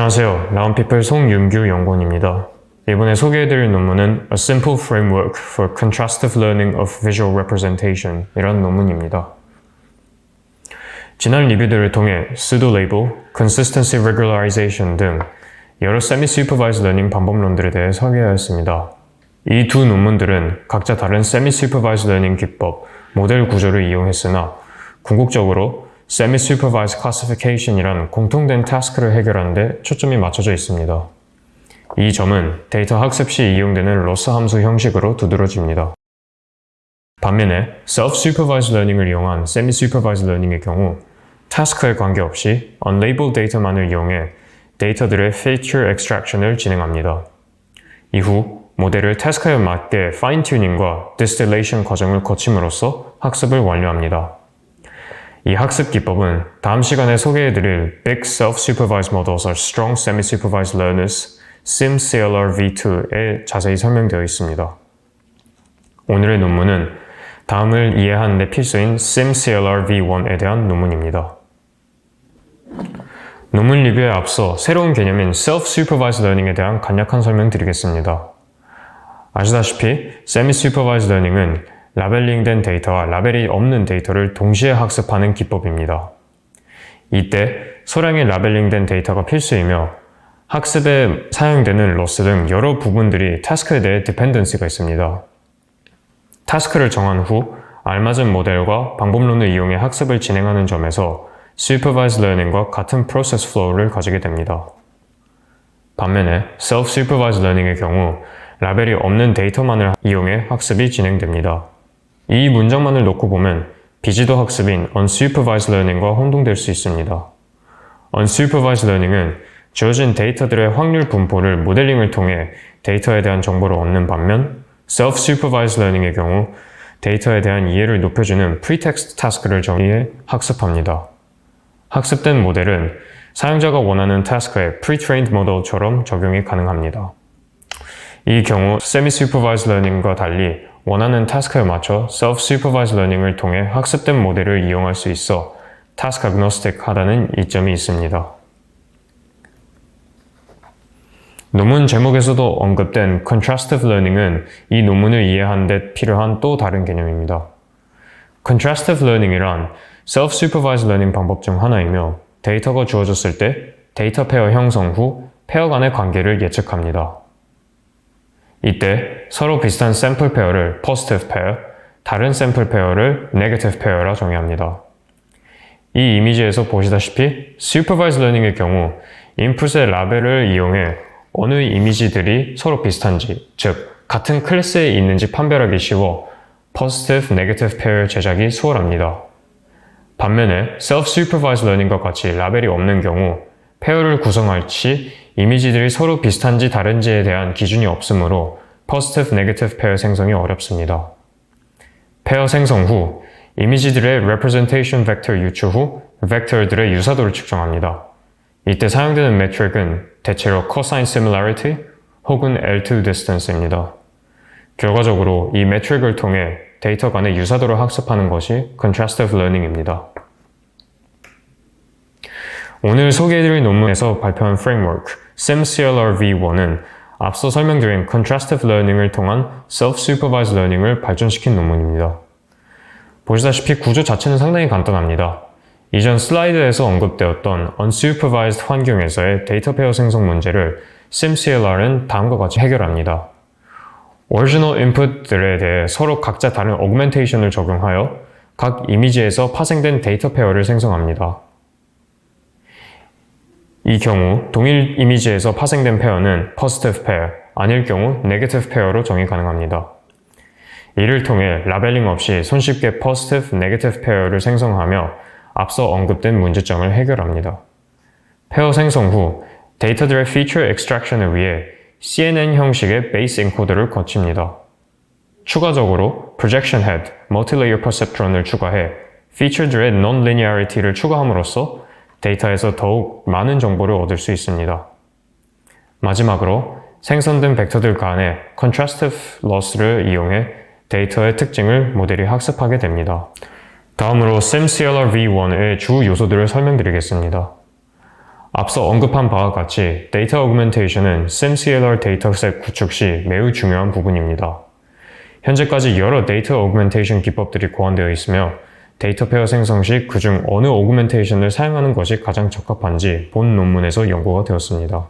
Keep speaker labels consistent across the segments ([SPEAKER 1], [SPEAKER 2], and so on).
[SPEAKER 1] 안녕하세요. 라운피플 송윤규 연구원입니다. 이번에 소개해드릴 논문은 A Simple Framework for Contrastive Learning of Visual Representation 이라는 논문입니다. 지난 리뷰들을 통해 pseudo-label, consistency regularization 등 여러 semi-supervised learning 방법론들에 대해 소개하였습니다. 이 두 논문들은 각자 다른 semi-supervised learning 기법, 모델 구조를 이용했으나 궁극적으로 Semi-Supervised Classification이란 공통된 타스크를 해결하는 데 초점이 맞춰져 있습니다. 이 점은 데이터 학습 시 이용되는 로스 함수 형식으로 두드러집니다. 반면에 Self-Supervised Learning을 이용한 Semi-Supervised Learning의 경우 타스크에 관계없이 Unlabeled 데이터만을 이용해 데이터들의 Feature Extraction을 진행합니다. 이후 모델을 타스크에 맞게 Fine-Tuning과 Distillation 과정을 거침으로써 학습을 완료합니다. 이 학습 기법은 다음 시간에 소개해드릴 Big Self-Supervised Models are Strong Semi-Supervised Learners SimCLR-V2에 자세히 설명되어 있습니다. 오늘의 논문은 다음을 이해하는 데 필수인 SimCLR-V1에 대한 논문입니다. 논문 리뷰에 앞서 새로운 개념인 Self-Supervised Learning에 대한 간략한 설명 드리겠습니다. 아시다시피 Semi-Supervised Learning은 라벨링된 데이터와 라벨이 없는 데이터를 동시에 학습하는 기법입니다. 이때 소량의 라벨링된 데이터가 필수이며 학습에 사용되는 로스 등 여러 부분들이 타스크에 대해 디펜던시가 있습니다. 타스크를 정한 후 알맞은 모델과 방법론을 이용해 학습을 진행하는 점에서 Supervised Learning과 같은 프로세스 플로우를 가지게 됩니다. 반면에 Self-Supervised Learning의 경우 라벨이 없는 데이터만을 이용해 학습이 진행됩니다. 이 문장만을 놓고 보면 비지도 학습인 Unsupervised Learning과 혼동될 수 있습니다. Unsupervised Learning은 주어진 데이터들의 확률 분포를 모델링을 통해 데이터에 대한 정보를 얻는 반면 Self-Supervised Learning의 경우 데이터에 대한 이해를 높여주는 Pretext 타스크를 정의해 학습합니다. 학습된 모델은 사용자가 원하는 타스크에 Pre-trained 모델처럼 적용이 가능합니다. 이 경우 Semi-Supervised Learning과 달리 원하는 타스크에 맞춰 Self-Supervised Learning을 통해 학습된 모델을 이용할 수 있어 Task Agnostic하다는 이점이 있습니다. 논문 제목에서도 언급된 Contrastive Learning은 이 논문을 이해하는 데 필요한 또 다른 개념입니다. Contrastive Learning이란 Self-Supervised Learning 방법 중 하나이며 데이터가 주어졌을 때 데이터 페어 형성 후 페어 간의 관계를 예측합니다. 이때 서로 비슷한 샘플 페어를 positive pair, 다른 샘플 페어를 negative pair라 정의합니다. 이 이미지에서 보시다시피 supervised learning의 경우 인풋의 라벨을 이용해 어느 이미지들이 서로 비슷한지, 즉 같은 클래스에 있는지 판별하기 쉬워 positive, negative pair 제작이 수월합니다. 반면에 self-supervised learning과 같이 라벨이 없는 경우 페어를 구성할 시 이미지들이 서로 비슷한지 다른지에 대한 기준이 없으므로 positive, negative 페어 생성이 어렵습니다. 페어 생성 후 이미지들의 representation vector 유추 후 벡터들의 유사도를 측정합니다. 이때 사용되는 매트릭은 대체로 cosine similarity 혹은 L2 distance입니다. 결과적으로 이 매트릭을 통해 데이터 간의 유사도를 학습하는 것이 contrastive learning입니다. 오늘 소개해드릴 논문에서 발표한 framework SimCLR-V1은 앞서 설명드린 contrastive learning을 통한 self-supervised learning을 발전시킨 논문입니다. 보시다시피 구조 자체는 상당히 간단합니다. 이전 슬라이드에서 언급되었던 unsupervised 환경에서의 데이터 페어 생성 문제를 SimCLR은 다음과 같이 해결합니다. original input들에 대해 서로 각자 다른 augmentation을 적용하여 각 이미지에서 파생된 데이터 페어를 생성합니다. 이 경우 동일 이미지에서 파생된 페어는 positive pair, 아닐 경우 negative pair로 정의 가능합니다. 이를 통해 라벨링 없이 손쉽게 positive, negative pair를 생성하며 앞서 언급된 문제점을 해결합니다. 페어 생성 후 데이터들의 feature extraction을 위해 CNN 형식의 base encoder를 거칩니다. 추가적으로 projection head, multilayer perceptron을 추가해 feature들의 non-linearity를 추가함으로써 데이터에서 더욱 많은 정보를 얻을 수 있습니다. 마지막으로 생성된 벡터들 간의 contrastive loss를 이용해 데이터의 특징을 모델이 학습하게 됩니다. 다음으로 SimCLR-V1의 주 요소들을 설명드리겠습니다. 앞서 언급한 바와 같이 데이터 어그멘테이션은 SimCLR 데이터셋 구축 시 매우 중요한 부분입니다. 현재까지 여러 데이터 어그멘테이션 기법들이 고안되어 있으며 데이터 페어 생성 시 그중 어느 어그멘테이션을 사용하는 것이 가장 적합한지 본 논문에서 연구가 되었습니다.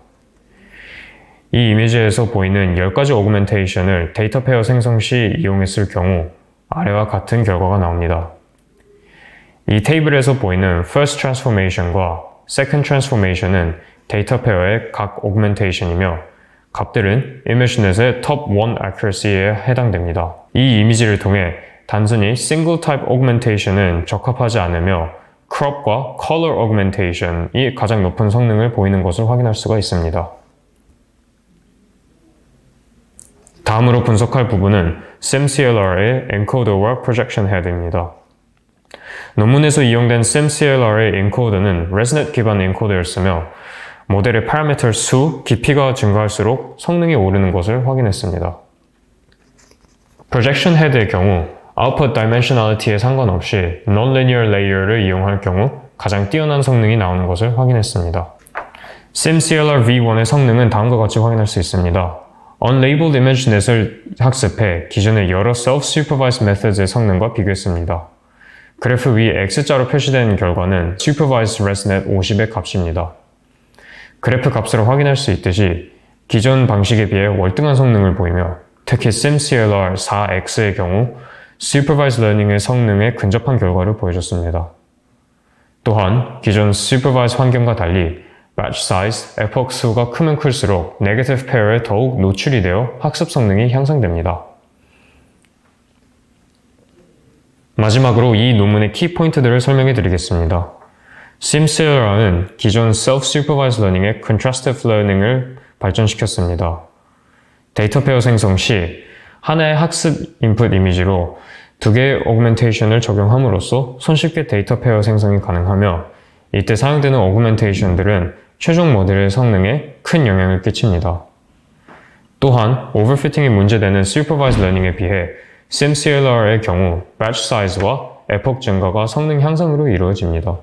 [SPEAKER 1] 이 이미지에서 보이는 10가지 어그멘테이션을 데이터 페어 생성 시 이용했을 경우 아래와 같은 결과가 나옵니다. 이 테이블에서 보이는 First Transformation과 Second Transformation은 데이터 페어의 각 어그멘테이션이며 값들은 ImageNet의 Top 1 Accuracy에 해당됩니다. 이 이미지를 통해 단순히 Single Type Augmentation은 적합하지 않으며 Crop과 Color Augmentation이 가장 높은 성능을 보이는 것을 확인할 수가 있습니다. 다음으로 분석할 부분은 SimCLR의 Encoder와 Projection Head입니다. 논문에서 이용된 SimCLR의 엔코더는 ResNet 기반 엔코더였으며 모델의 파라미터 수, 깊이가 증가할수록 성능이 오르는 것을 확인했습니다. Projection Head의 경우 Output Dimensionality에 상관없이 Non-Linear Layer를 이용할 경우 가장 뛰어난 성능이 나오는 것을 확인했습니다. SimCLR V1의 성능은 다음과 같이 확인할 수 있습니다. Unlabeled ImageNet을 학습해 기존의 여러 Self-Supervised Methods의 성능과 비교했습니다. 그래프 위 X자로 표시된 결과는 Supervised ResNet 50의 값입니다. 그래프 값으로 확인할 수 있듯이 기존 방식에 비해 월등한 성능을 보이며 특히 SimCLR 4X의 경우 Supervised Learning의 성능에 근접한 결과를 보여줬습니다. 또한 기존 Supervised 환경과 달리 Batch Size, epoch 수가 크면 클수록 Negative Pair에 더욱 노출이 되어 학습 성능이 향상됩니다. 마지막으로 이 논문의 키포인트들을 설명해 드리겠습니다. SimCLR는 기존 Self-Supervised Learning의 Contrastive Learning을 발전시켰습니다. 데이터 페어 생성 시 하나의 학습 인풋 이미지로 두 개의 어그멘테이션을 적용함으로써 손쉽게 데이터 페어 생성이 가능하며 이때 사용되는 어그멘테이션들은 최종 모델의 성능에 큰 영향을 끼칩니다. 또한 오버피팅이 문제되는 Supervised Learning에 비해 SimCLR의 경우 batch size와 epoch 증가가 성능 향상으로 이루어집니다.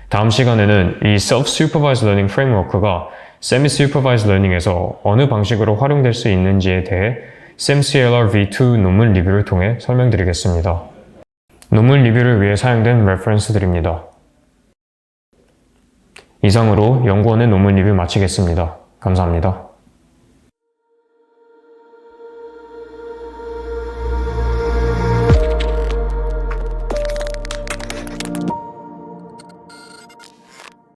[SPEAKER 1] 다음 시간에는 이 Self-Supervised Learning Framework가 Semi-Supervised Learning에서 어느 방식으로 활용될 수 있는지에 대해 SimCLR V2 논문 리뷰를 통해 설명드리겠습니다. 논문 리뷰를 위해 사용된 레퍼런스들입니다. 이상으로 연구원의 논문 리뷰 마치겠습니다. 감사합니다.